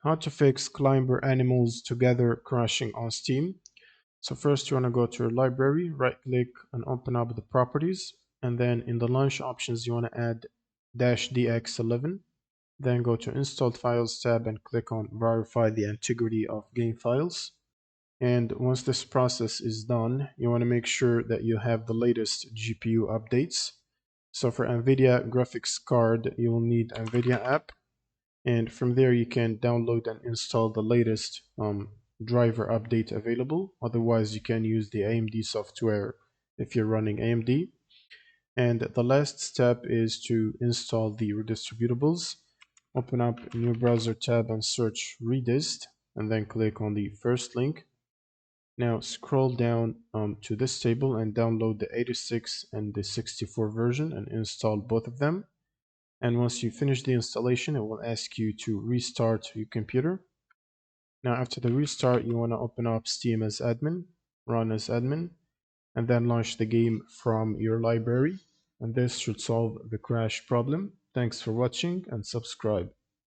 How to fix climber animals together crashing on Steam. So first you want to go to your library, right click and open up the properties. And then in the launch options, you want to add -dx11. Then go to installed files tab and click on verify the integrity of game files. And once this process is done, you want to make sure that you have the latest GPU updates. So for NVIDIA graphics card, you will need NVIDIA app. And from there, you can download and install the latest driver update available. Otherwise, you can use the AMD software if you're running AMD. And the last step is to install the redistributables. Open up a new browser tab and search redist, and then click on the first link. Now scroll down to this table and download the 86 and the 64 version and install both of them. And once you finish the installation, it will ask you to restart your computer. Now after the restart, you want to open up Steam as admin, run as admin, and then launch the game from your library. And this should solve the crash problem. Thanks for watching and subscribe.